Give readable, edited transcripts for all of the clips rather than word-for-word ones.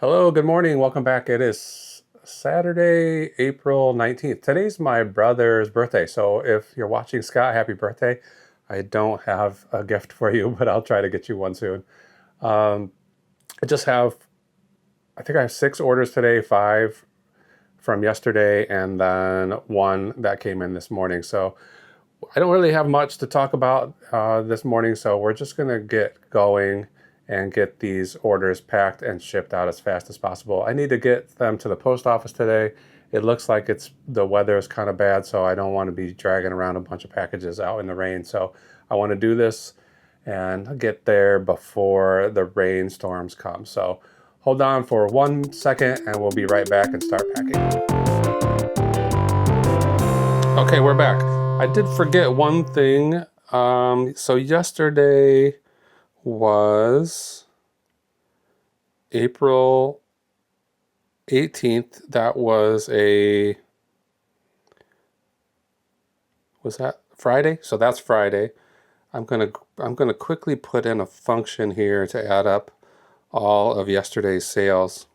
Hello, good morning. Welcome back. It is Saturday, April 19th. Today's my brother's birthday. So if you're watching, Scott, happy birthday. I don't have a gift for you, but I'll try to get you one soon. I think I have 6 orders today, 5 from yesterday, and then 1 that came in this morning. So I don't really have much to talk about this morning. So we're just going to get going and get these orders packed and shipped out as fast as possible. I need to get them to the post office today. It looks like the weather is kind of bad, so I don't want to be dragging around a bunch of packages out in the rain. So I want to do this and get there before the rainstorms come. So hold on for 1 second and we'll be right back and start packing. Okay, we're back. I did forget one thing. So yesterday was April 18th. That was that Friday? So that's Friday. I'm gonna quickly put in a function here to add up all of yesterday's sales.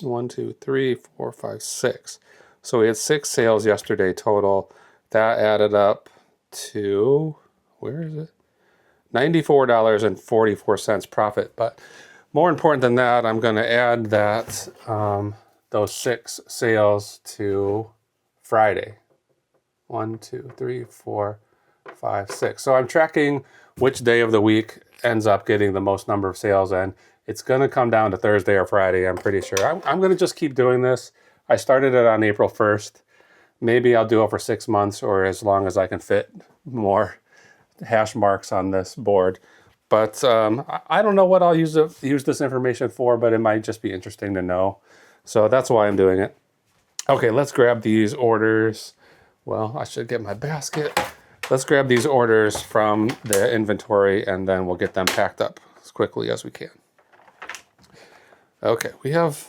1, 2, 3, 4, 5, 6. So we had 6 sales yesterday total. That added up to, where is it? $94.44 profit. But more important than that, I'm going to add that those 6 sales to Friday. 1, 2, 3, 4, 5, 6. So I'm tracking which day of the week ends up getting the most number of sales, and it's going to come down to Thursday or Friday, I'm pretty sure. I'm going to just keep doing this. I started it on April 1st. Maybe I'll do it for 6 months or as long as I can fit more hash marks on this board. But I don't know what I'll use this information for, but it might just be interesting to know. So that's why I'm doing it. Okay, let's grab these orders. Well, I should get my basket. Let's grab these orders from the inventory and then we'll get them packed up as quickly as we can. Okay, we've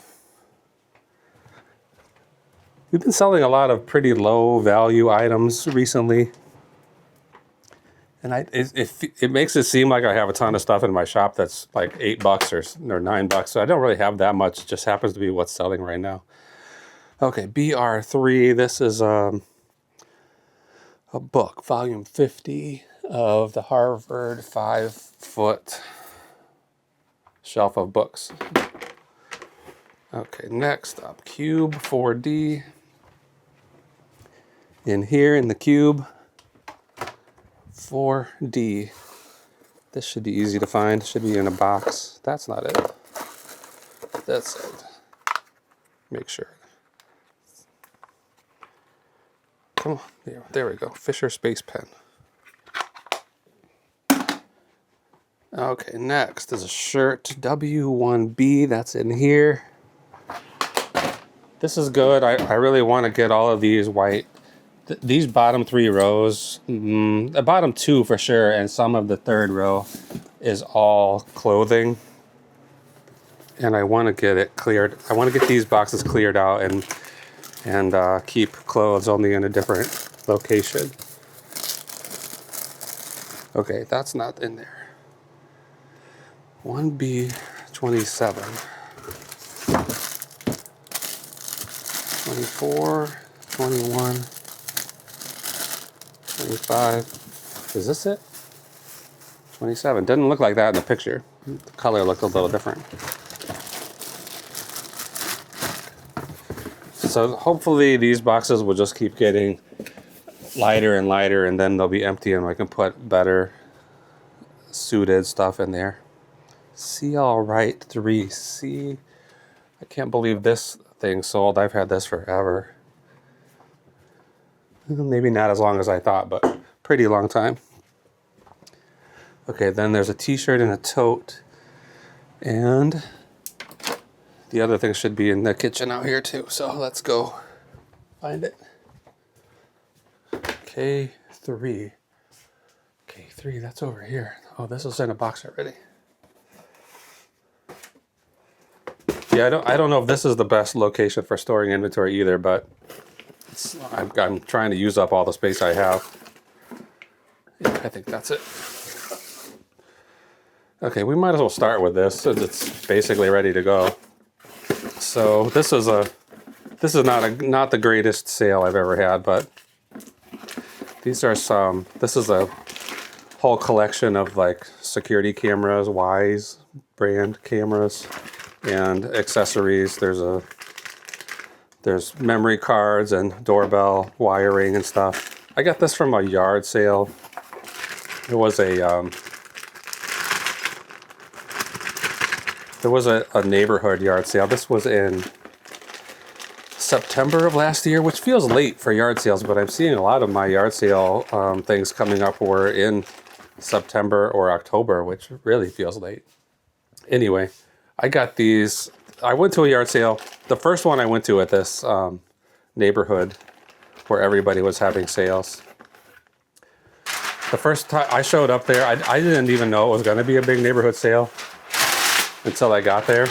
been selling a lot of pretty low value items recently. And it makes it seem like I have a ton of stuff in my shop that's like $8 or $9. So I don't really have that much. It just happens to be what's selling right now. Okay, BR3. This is a book, volume 50 of the Harvard 5-foot shelf of books. Okay, next up, Cube 4D. In here in the Cube, 4D. This should be easy to find. Should be in a box. That's not it. That's it. Make sure. Come on. There we go. Fisher Space Pen. Okay, next is a shirt. W1B. That's in here. This is good. I really want to get all of these white. These bottom 3 rows, the bottom 2 for sure, and some of the 3rd row is all clothing. And I want to get it cleared. I want to get these boxes cleared out and keep clothes only in a different location. Okay, that's not in there. 1B27. 24, 21. 25. Is this it? 27. Didn't look like that in the picture. The color looked a little different. So hopefully these boxes will just keep getting lighter and lighter, and then they'll be empty and I can put better suited stuff in there. See All Right 3C. I can't believe this thing sold. I've had this forever. Maybe not as long as I thought, but pretty long time. Okay, then there's a t-shirt and a tote. And the other thing should be in the kitchen out here too. So let's go find it. K3. K3, that's over here. Oh, this is in a box already. Yeah, I don't know if this is the best location for storing inventory either, but I'm trying to use up all the space I have. Yeah, I think that's it. Okay, we might as well start with this since it's basically ready to go. So this is not the greatest sale I've ever had, but these are some. This is a whole collection of like security cameras, Wyze brand cameras, and accessories. There's memory cards and doorbell wiring and stuff. I got this from a yard sale. It was a there was a neighborhood yard sale. This was in September of last year, which feels late for yard sales, but I'm seeing a lot of my yard sale things coming up were in September or October, which really feels late. Anyway, I got these. I went to a yard sale. The first one I went to at this neighborhood where everybody was having sales. The first time I showed up there, I didn't even know it was going to be a big neighborhood sale until I got there.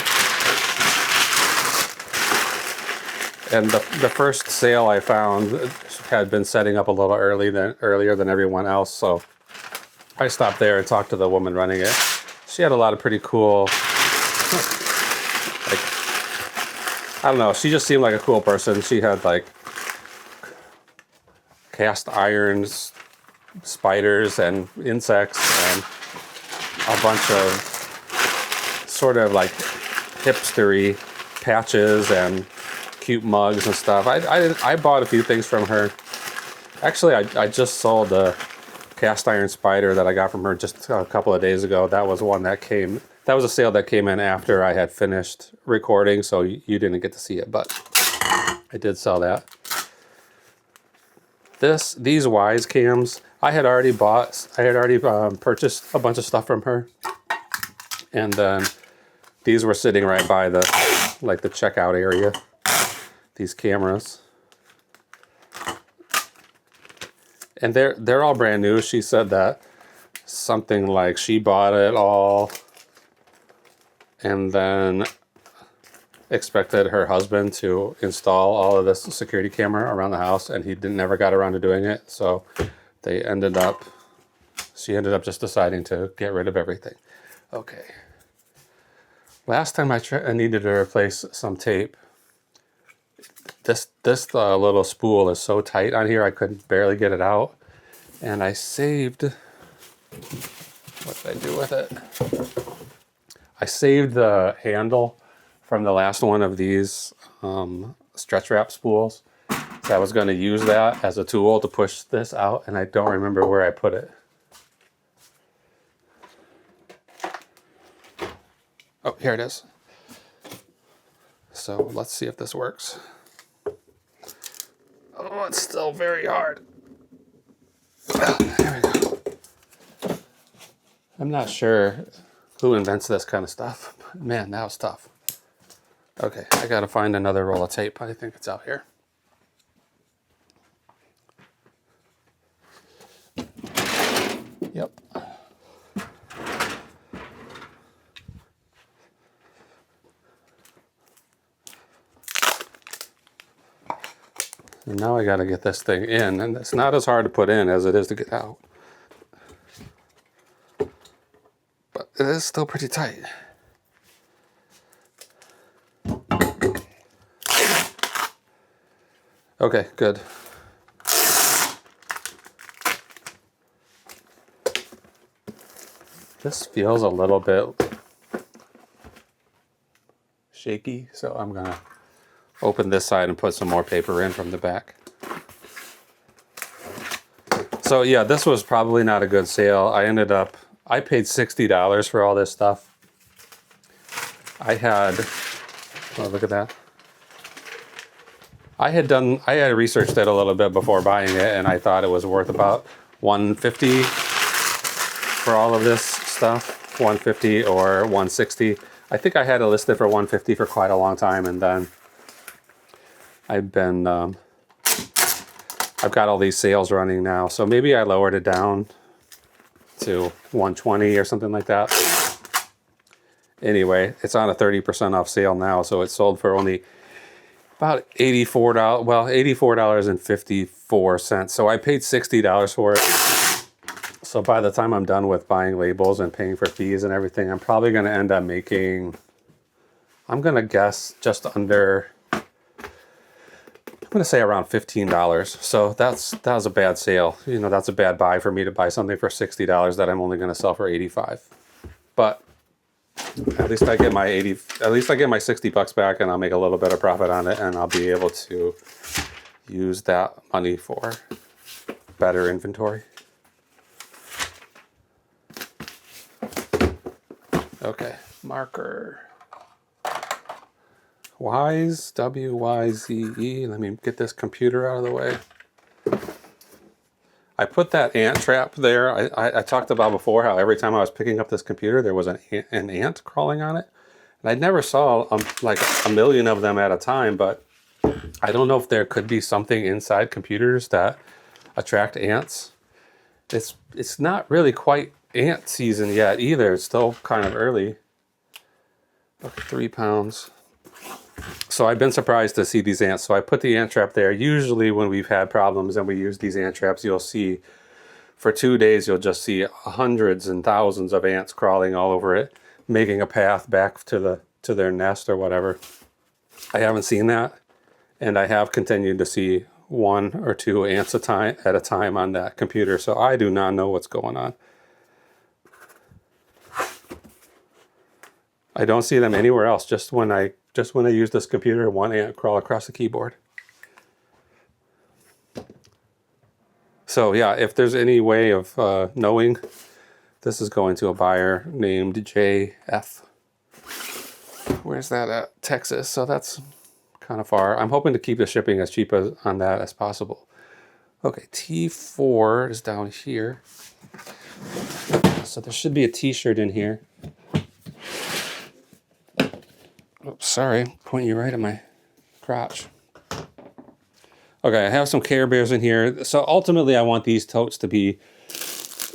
And the first sale I found had been setting up a little earlier than everyone else, so I stopped there and talked to the woman running it. She had a lot of pretty cool, like, I don't know, she just seemed like a cool person. She had like cast irons, spiders and insects and a bunch of sort of like hipstery patches and cute mugs and stuff. I bought a few things from her. Actually, I just sold the cast iron spider that I got from her just a couple of days ago. That was one that came, that was a sale that came in after I had finished recording, so you didn't get to see it, but I did sell that. These Wyze cams, I had already purchased a bunch of stuff from her, and then these were sitting right by the checkout area. These cameras, and they're all brand new. She said that something like she bought it all and then expected her husband to install all of this security camera around the house, and he never got around to doing it. So she ended up just deciding to get rid of everything. Okay. Last time I needed to replace some tape. This little spool is so tight on here I could barely get it out, and I saved. What did I do with it? I saved the handle from the last one of these stretch wrap spools. So I was going to use that as a tool to push this out, and I don't remember where I put it. Oh, here it is. So let's see if this works. Oh, it's still very hard. There we go. I'm not sure who invents this kind of stuff, but man, that was tough. Okay, I gotta find another roll of tape. I think it's out here. Yep. And now I got to get this thing in, and it's not as hard to put in as it is to get out. But it is still pretty tight. Okay, good. This feels a little bit shaky, so I'm going to open this side and put some more paper in from the back. So yeah, this was probably not a good sale. I paid $60 for all this stuff. Oh, look at that. I had researched it a little bit before buying it, and I thought it was worth about $150 for all of this stuff. $150 or $160. I think I had it listed for $150 for quite a long time, and then I've got all these sales running now, so maybe I lowered it down to $120 or something like that. Anyway, it's on a 30% off sale now, so it sold for only about $84. Well, $84.54. So I paid $60 for it. So by the time I'm done with buying labels and paying for fees and everything, I'm probably going to end up making I'm gonna guess just under, I'm gonna say around $15. So that was a bad sale. You know, that's a bad buy for me to buy something for $60 that I'm only gonna sell for $85. But at least I get my $60 back, and I'll make a little bit of profit on it, and I'll be able to use that money for better inventory. Okay, marker. Wyze, W-Y-Z-E. Let me get this computer out of the way. I put that ant trap there. I talked about before how every time I was picking up this computer, there was an ant crawling on it. And I never saw like a million of them at a time, but I don't know if there could be something inside computers that attract ants. It's not really quite ant season yet either. It's still kind of early. Okay, 3 pounds. So I've been surprised to see these ants. So I put the ant trap there. Usually when we've had problems and we use these ant traps, you'll see for 2 days, you'll just see hundreds and thousands of ants crawling all over it, making a path back to their nest or whatever. I haven't seen that. And I have continued to see 1 or 2 ants at a time on that computer. So I do not know what's going on. I don't see them anywhere else. Just when I use this computer, 1 ant crawl across the keyboard. So yeah, if there's any way of knowing, this is going to a buyer named JF. Where's that at? Texas. So that's kind of far. I'm hoping to keep the shipping as cheap on that as possible. Okay, T4 is down here. So there should be a t-shirt in here. Oops, sorry, pointing you right at my crotch. Okay, I have some Care Bears in here. So ultimately I want these totes to be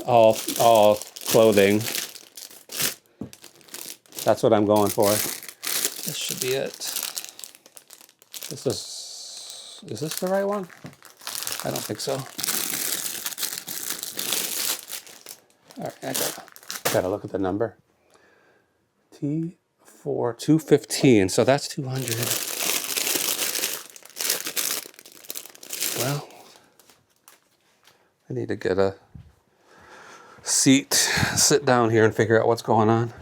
all clothing. That's what I'm going for. This should be it. Is this the right one? I don't think so. All right, I gotta look at the number. T4 215, so that's 200. Well, I need to get a seat, sit down here and figure out what's going on.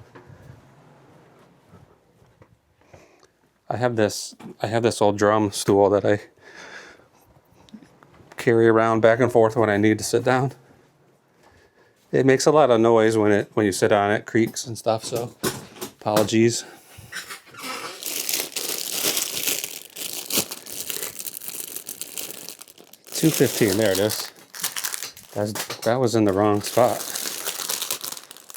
I have this old drum stool that I carry around back and forth when I need to sit down. It makes a lot of noise when you sit on it, creaks and stuff, so apologies. $2.15, there it is. That was in the wrong spot.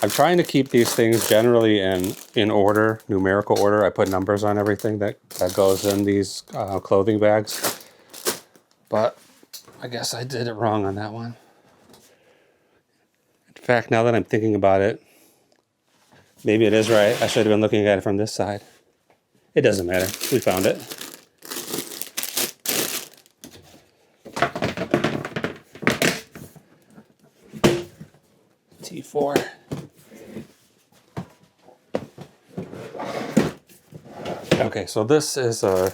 I'm trying to keep these things generally in order, numerical order. I put numbers on everything that goes in these clothing bags. But I guess I did it wrong on that one. In fact, now that I'm thinking about it, maybe it is right. I should have been looking at it from this side. It doesn't matter. We found it. T4. Okay, so this is a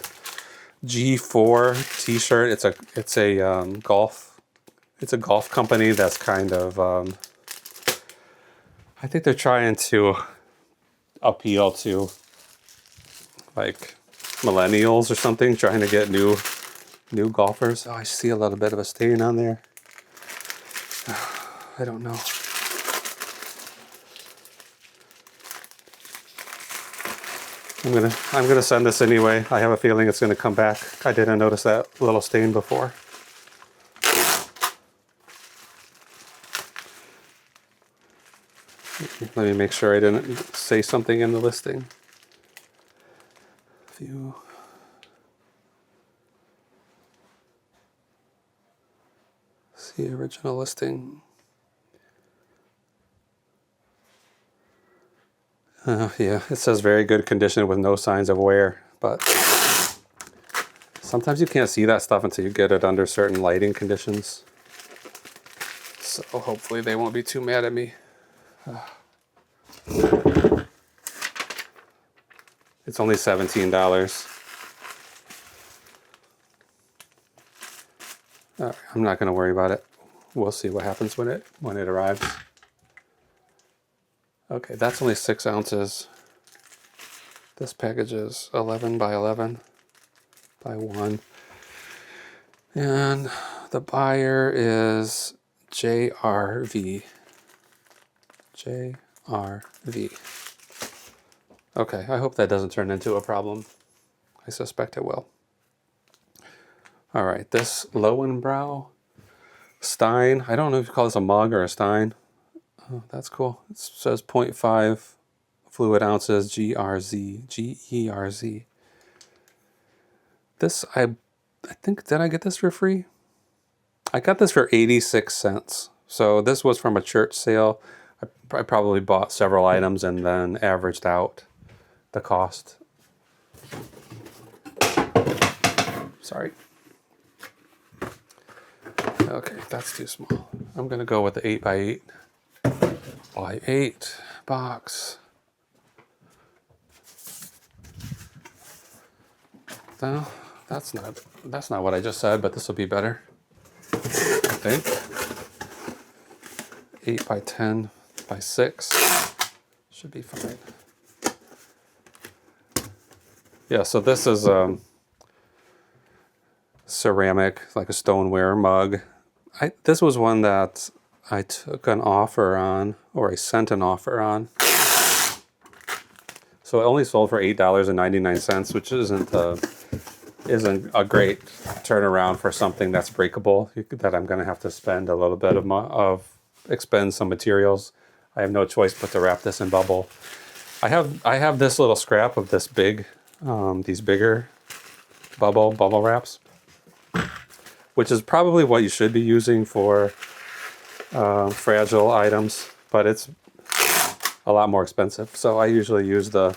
G4 t-shirt. It's a golf company that's kind of I think they're trying to appeal to like millennials or something, trying to get new golfers. Oh, I see a little bit of a stain on there. I don't know. I'm gonna send this anyway. I have a feeling it's gonna come back. I didn't notice that little stain before. Let me make sure I didn't say something in the listing. View. See original listing. Yeah, it says very good condition with no signs of wear, but sometimes you can't see that stuff until you get it under certain lighting conditions. So hopefully they won't be too mad at me. It's only $17. I'm not going to worry about it. We'll see what happens when it arrives. Okay, that's only 6 ounces. This package is 11 by 11 by 1. And the buyer is JRV. JRV. Okay, I hope that doesn't turn into a problem. I suspect it will. All right, this Lowenbrau stein. I don't know if you call this a mug or a stein. Oh, that's cool. It says 0.5 fluid ounces GRZ. GERZ. This, I think, did I get this for free? I got this for 86 cents. So this was from a church sale. I probably bought several items and then averaged out the cost. Sorry. Okay, that's too small. I'm gonna go with the 8x8 by 8 box. No, that's not what I just said, but this will be better. I think. 8 by 10 by 6 should be fine. Yeah, so this is ceramic, like a stoneware mug. This was one that I took an offer on, or I sent an offer on. So it only sold for $8.99, which isn't a great turnaround for something that's breakable, that I'm going to have to spend a little bit expend some materials. I have no choice but to wrap this in bubble. I have this little scrap of this these bigger bubble wraps, which is probably what you should be using for fragile items, but it's a lot more expensive. So I usually use the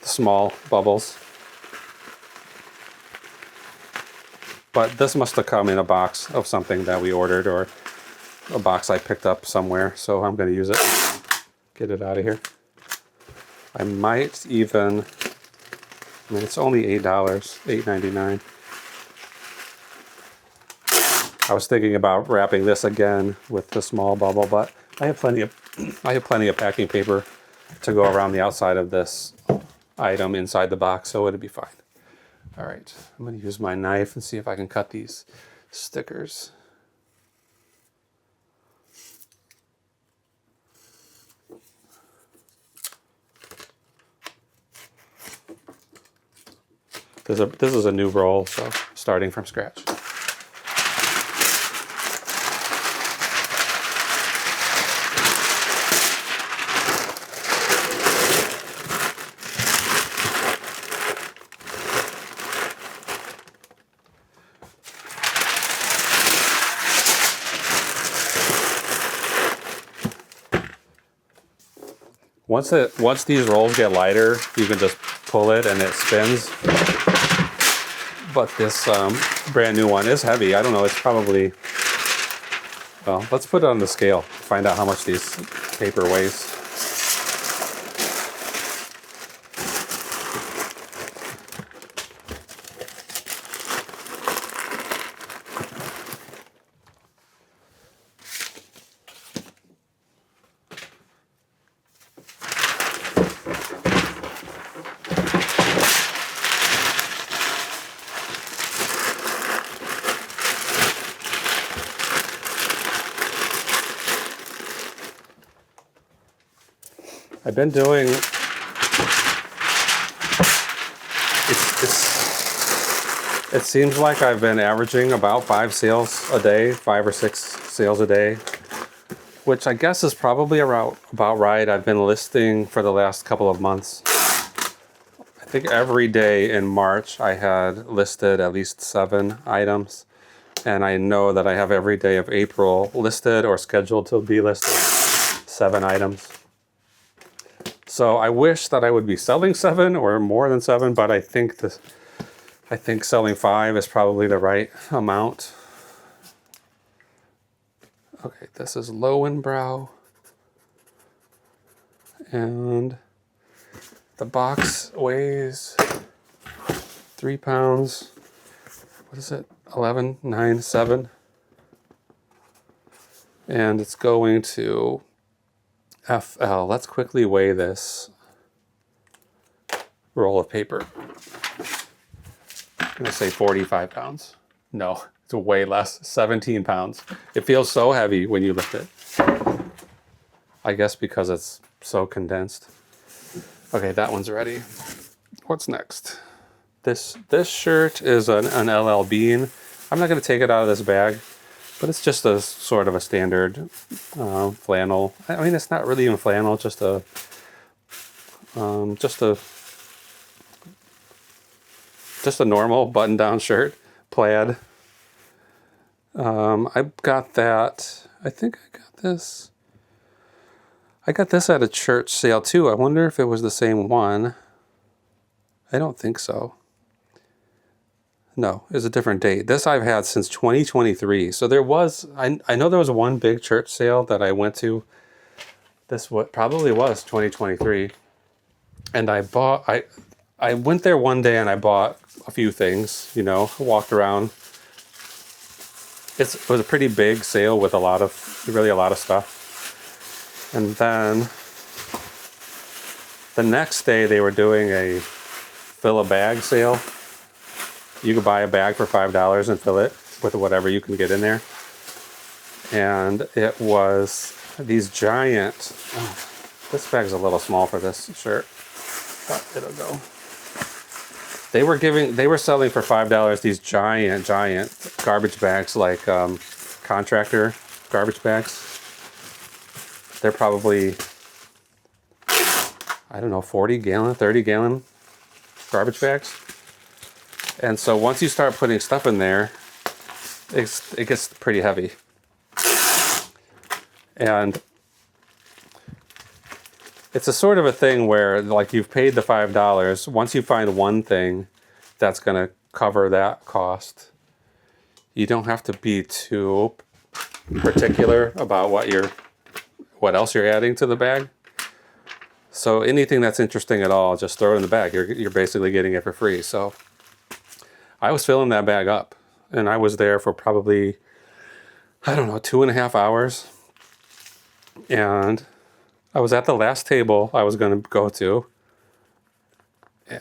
small bubbles. But this must have come in a box of something that we ordered, or a box I picked up somewhere. So I'm going to use it. Get it out of here. I might even, I mean, it's only $8, $8.99. I was thinking about wrapping this again with the small bubble, but I have plenty of packing paper to go around the outside of this item inside the box, so it'll be fine. All right, I'm going to use my knife and see if I can cut these stickers. This is a new roll, so starting from scratch. Once these rolls get lighter, you can just pull it and it spins. But this brand new one is heavy. I don't know, it's probably, well, let's put it on the scale, find out how much this paper weighs. I've been doing, it seems like I've been averaging about 5 sales a day, 5 or 6 sales a day, which I guess is probably about right. I've been listing for the last couple of months. I think every day in March I had listed at least 7 items, and I know that I have every day of April listed or scheduled to be listed 7 items. So I wish that I would be selling 7 or more than 7, but I think selling 5 is probably the right amount. Okay, this is Lowenbrau, and The box weighs 3 pounds. What is it? 11.97. And it's going to FL. Let's quickly weigh this roll of paper. I'm going to say 45 pounds. No, it's way less, 17 pounds. It feels so heavy when you lift it. I guess because it's so condensed. Okay, that one's ready. What's next? This shirt is an LL Bean. I'm not going to take it out of this bag, but it's just a sort of a standard flannel. I mean, it's not really even flannel, just a normal button-down shirt, plaid. I got that. I think I got this. I got this at a church sale too. I wonder if it was the same one. I don't think so. No, it's a different date. This I've had since 2023. So there was, I know there was one big church sale that I went to. This probably was 2023. And I went there one day and I bought a few things, you know, walked around. It was a pretty big sale with really a lot of stuff. And then the next day they were doing a fill a bag sale. You could buy a bag for $5 and fill it with whatever you can get in there. And it was these giant, this bag's a little small for this shirt, but it'll go. They were selling for $5 these giant garbage bags, like contractor garbage bags. They're probably, I don't know, 40 gallon, 30 gallon garbage bags. And so once you start putting stuff in there, it gets pretty heavy. And it's a sort of a thing where, like, you've paid the $5. Once you find one thing that's going to cover that cost, you don't have to be too particular about what else you're adding to the bag. So anything that's interesting at all, just throw it in the bag. You're basically getting it for free. So I was filling that bag up, and I was there for probably, I don't know, 2.5 hours. And I was at the last table I was going to go to,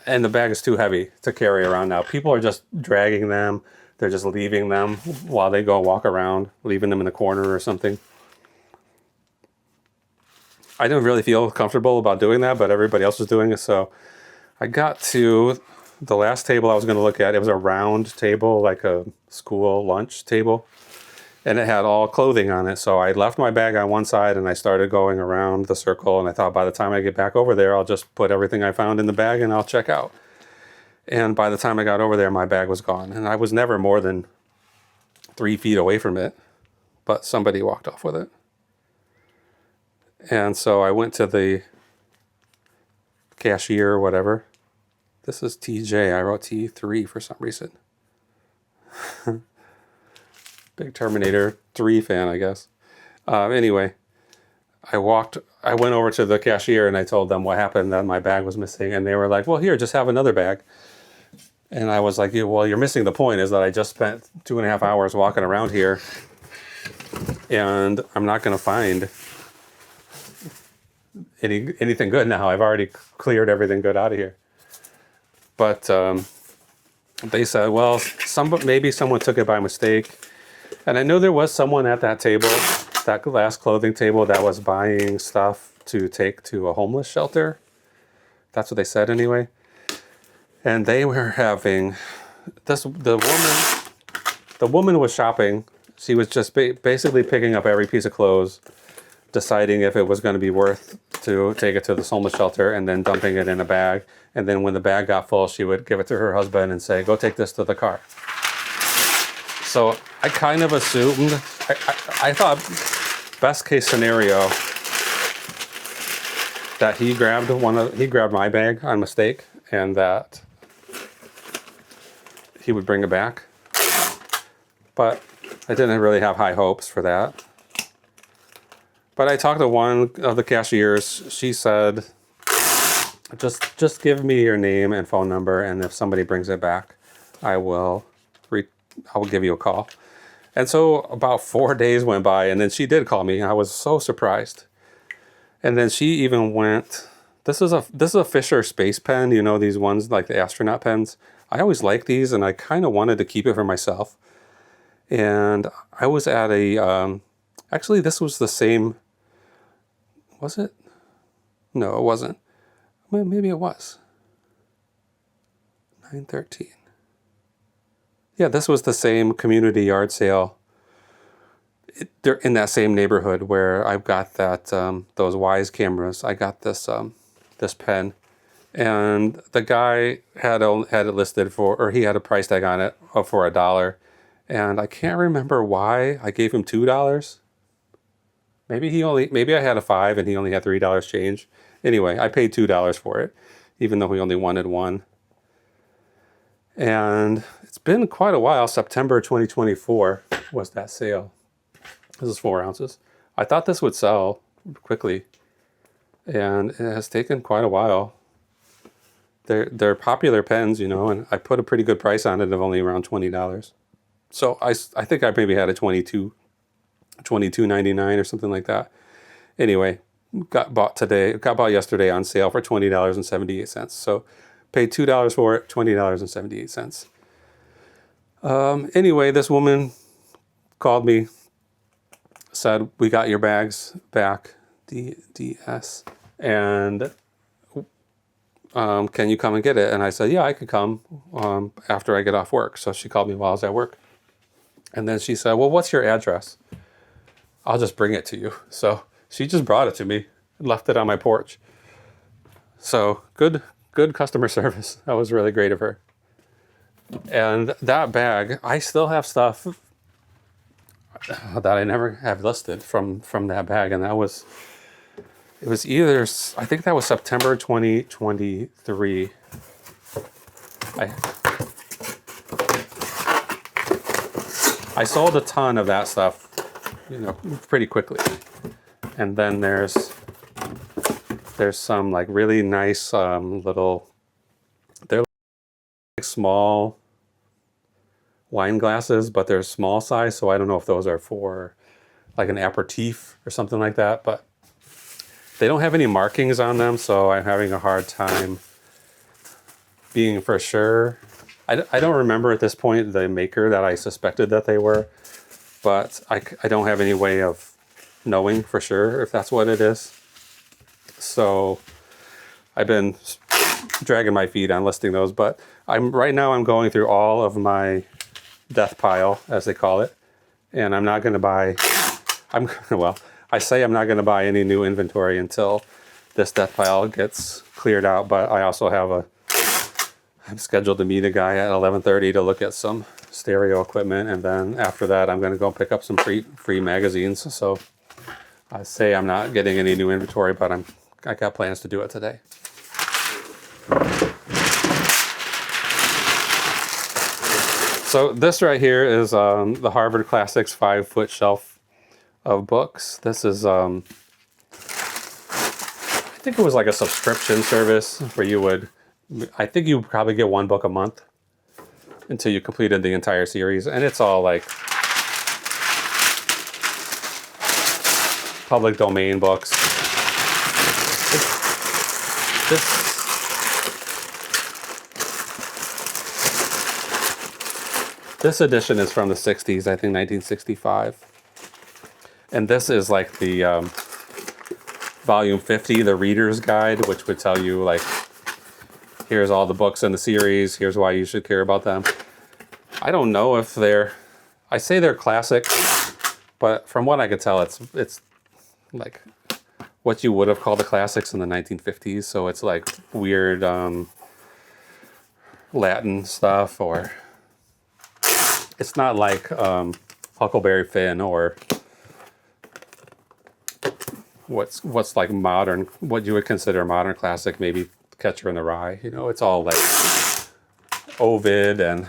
and the bag is too heavy to carry around now. People are just dragging them. They're just leaving them while they go walk around, leaving them in the corner or something. I didn't really feel comfortable about doing that, but everybody else was doing it. So I got to the last table I was going to look at. It was a round table, like a school lunch table. And it had all clothing on it. So I left my bag on one side and I started going around the circle. And I thought by the time I get back over there, I'll just put everything I found in the bag and I'll check out. And by the time I got over there, my bag was gone. And I was never more than 3 feet away from it. But somebody walked off with it. And so I went to the cashier or whatever. This is TJ. I wrote T3 for some reason. Big Terminator 3 fan, I guess. Anyway, I went over to the cashier and I told them what happened, that my bag was missing. And they were like, well, here, just have another bag. And I was like, yeah, well, you're missing the point, is that I just spent 2.5 hours walking around here and I'm not going to find anything good now. I've already cleared everything good out of here. But they said, well, maybe someone took it by mistake. And I know there was someone at that table, that glass clothing table, that was buying stuff to take to a homeless shelter. That's what they said anyway. And they were having the woman was shopping. She was just basically picking up every piece of clothes, deciding if it was going to be worth to take it to the homeless shelter, and then dumping it in a bag. And then when the bag got full, she would give it to her husband and say, go take this to the car. So I kind of assumed, I thought best case scenario that he grabbed my bag on mistake and that he would bring it back. But I didn't really have high hopes for that. But I talked to one of the cashiers. She said just give me your name and phone number, and if somebody brings it back, I will give you a call. And so about 4 days went by, and then she did call me. I was so surprised. And then she even went, this is a Fisher space pen, you know, these ones like the astronaut pens. I always liked these, and I kind of wanted to keep it for myself. And I was at a, actually this was the same, was it? No, it wasn't. Well, maybe it was. 9/13. Yeah, this was the same community yard sale. They're in that same neighborhood where I've got that those Wyze cameras. I got this this pen, and the guy had it listed for, or he had a price tag on it for $1, and I can't remember why I gave him $2. Maybe I had a $5 and he only had $3 change. Anyway, I paid $2 for it, even though he only wanted $1. And it's been quite a while. September 2024 was that sale. This is 4 ounces. I thought this would sell quickly, and it has taken quite a while. They're popular pens, you know, and I put a pretty good price on it of only around $20. So I think I maybe had a $22.99 or something like that. Anyway, got bought yesterday on sale for $20.78. So paid $2 for it, $20.78. Anyway, this woman called me, said, we got your bags back, DS, and can you come and get it? And I said, yeah, I could come after I get off work. So she called me while I was at work. And then she said, well, what's your address? I'll just bring it to you. So she just brought it to me and left it on my porch. So good customer service. That was really great of her. And that bag, I still have stuff that I never have listed from that bag. And it was either, I think that was September 2023. I sold a ton of that stuff, you know, pretty quickly. And then there's some like really nice little, they're like small wine glasses, but they're small size, so I don't know if those are for like an aperitif or something like that, but they don't have any markings on them, so I'm having a hard time being for sure. I don't remember at this point the maker that I suspected that they were, but I don't have any way of knowing for sure if that's what it is. So I've been dragging my feet on listing those, but right now I'm going through all of my death pile, as they call it, and I'm not going to buy, I say I'm not going to buy any new inventory until this death pile gets cleared out, but I also I'm scheduled to meet a guy at 11:30 to look at some stereo equipment, and then after that I'm going to go pick up some free magazines. So I say I'm not getting any new inventory, but I got plans to do it today. So this right here is the Harvard Classics 5-foot shelf of books. This is, I think it was like a subscription service where I think you probably get 1 book a month until you completed the entire series. And it's all like public domain books. This edition is from the 60s, I think 1965. And this is like the volume 50, the reader's guide, which would tell you like, here's all the books in the series, here's why you should care about them. I don't know if I say they're classic, but from what I could tell, it's like what you would have called the classics in the 1950s. So it's like weird Latin stuff, or it's not like Huckleberry Finn or what's like modern, what you would consider modern classic, maybe Catcher in the Rye. You know, it's all like Ovid and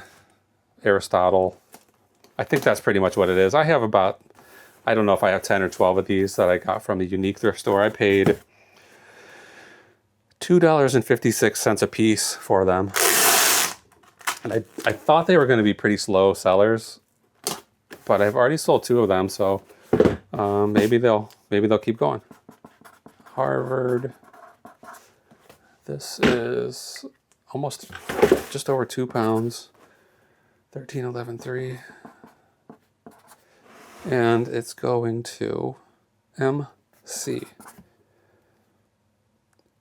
Aristotle. I think that's pretty much what it is. I have about, I don't know if I have 10 or 12 of these that I got from a unique thrift store. I paid $2.56 a piece for them. And I thought they were going to be pretty slow sellers, but I've already sold 2 of them, so maybe they'll keep going. Harvard. This is almost just over 2 pounds. 13.11.3. And it's going to MC.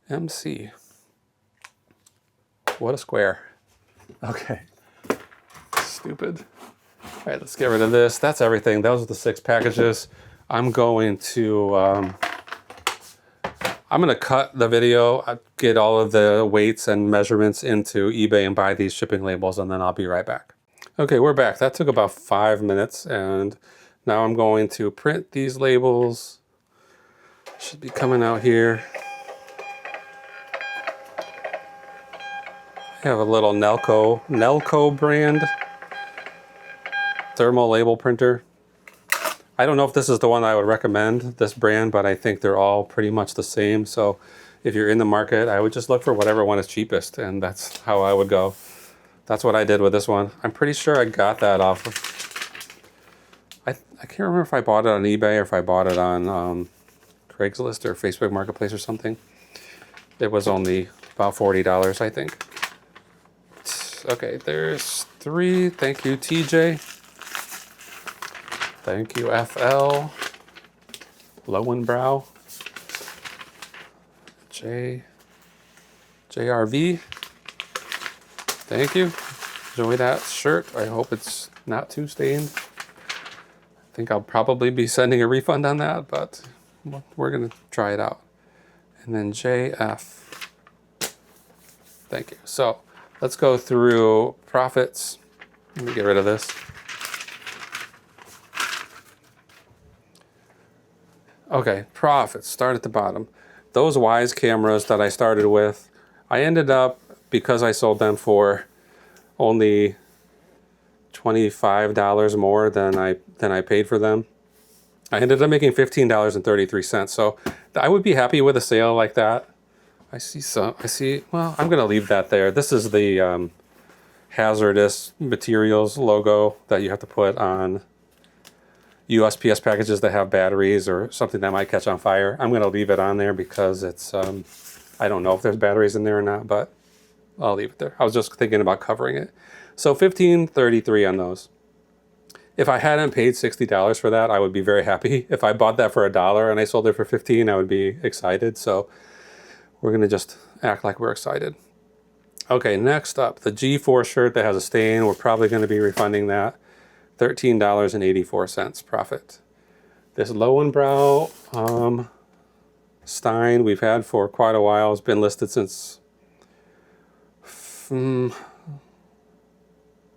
MC. What a square. Okay. Stupid. All right, let's get rid of this. That's everything. Those are the 6 packages. I'm going to cut the video, get all of the weights and measurements into eBay and buy these shipping labels, and then I'll be right back. Okay, we're back. That took about 5 minutes, and now I'm going to print these labels. Should be coming out here. I have a little Nelco brand thermal label printer. I don't know if this is the one I would recommend, this brand, but I think they're all pretty much the same. So if you're in the market, I would just look for whatever one is cheapest, and that's how I would go. That's what I did with this one. I'm pretty sure I got that off of, I can't remember if I bought it on eBay or if I bought it on Craigslist or Facebook Marketplace or something. It was only about $40, I think. Okay, there's 3. Thank you, TJ. Thank you, FL. Lowenbrau. JRV. Thank you. Enjoy that shirt. I hope it's not too stained. I think I'll probably be sending a refund on that, but we're going to try it out. And then JF. Thank you. So let's go through profits. Let me get rid of this. Okay, profits. Start at the bottom. Those Wyze cameras that I started with, I ended up, because I sold them for only $25 more than I paid for them, I ended up making $15.33. So I would be happy with a sale like that. Well, I'm going to leave that there. This is the hazardous materials logo that you have to put on USPS packages that have batteries or something that might catch on fire. I'm going to leave it on there because it's, I don't know if there's batteries in there or not, but I'll leave it there. I was just thinking about covering it. So $15.33 on those. If I hadn't paid $60 for that, I would be very happy. If I bought that for $1 and I sold it for $15, I would be excited. So we're going to just act like we're excited. Okay, next up, the G4 shirt that has a stain. We're probably going to be refunding that. $13.84 profit. This Lowenbrau stein we've had for quite a while. It's been listed since June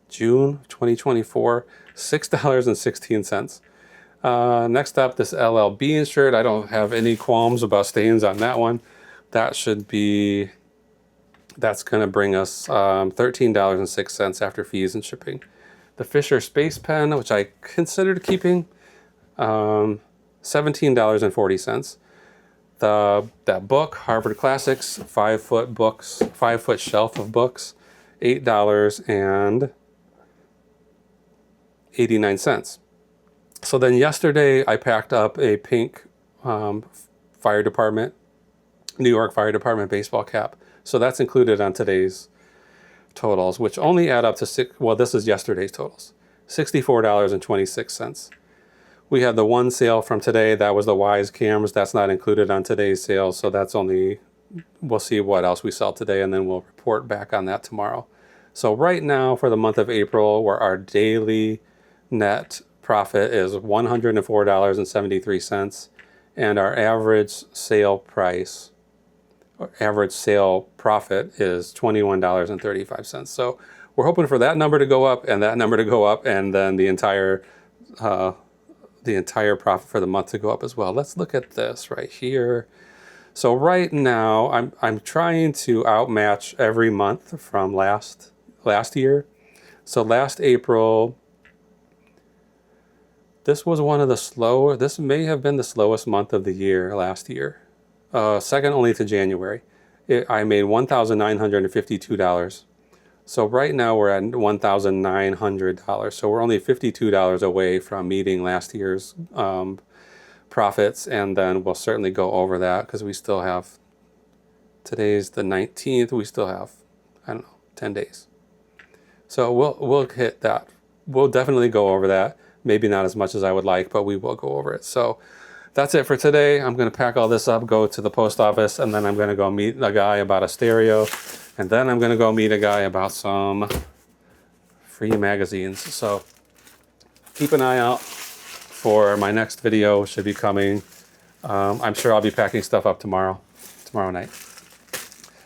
2024. $6.16. Next up, this LL Bean shirt. I don't have any qualms about stains on that one. That's going to bring us $13.06 after fees and shipping. The Fisher Space Pen, which I considered keeping, $17.40. That book, Harvard Classics, 5-foot shelf of books, $8.89. So then yesterday I packed up a pink New York Fire Department baseball cap. So that's included on today's totals, which only add up to this is yesterday's totals, $64.26. We had the one sale from today. That was the Wyze cams. That's not included on today's sale. So that's only, we'll see what else we sell today, and then we'll report back on that tomorrow. So right now for the month of April, where our daily net profit is $104.73, and our average sale price, or average sale profit, is $21.35. So we're hoping for that number to go up and that number to go up, and then the entire profit for the month to go up as well. Let's look at this right here. So right now I'm trying to outmatch every month from last year. So last April, this was one of the slower, this may have been the slowest month of the year last year. Second only to January. I made $1,952. So right now we're at $1,900. So we're only $52 away from meeting last year's profits, and then we'll certainly go over that because we still have, today's the 19th, we still have, I don't know, 10 days. So we'll hit that. We'll definitely go over that. Maybe not as much as I would like, but we will go over it. So that's it for today. I'm going to pack all this up, go to the post office, and then I'm going to go meet a guy about a stereo. And then I'm going to go meet a guy about some free magazines. So keep an eye out for my next video. Should be coming. I'm sure I'll be packing stuff up tomorrow night.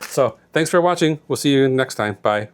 So thanks for watching. We'll see you next time. Bye.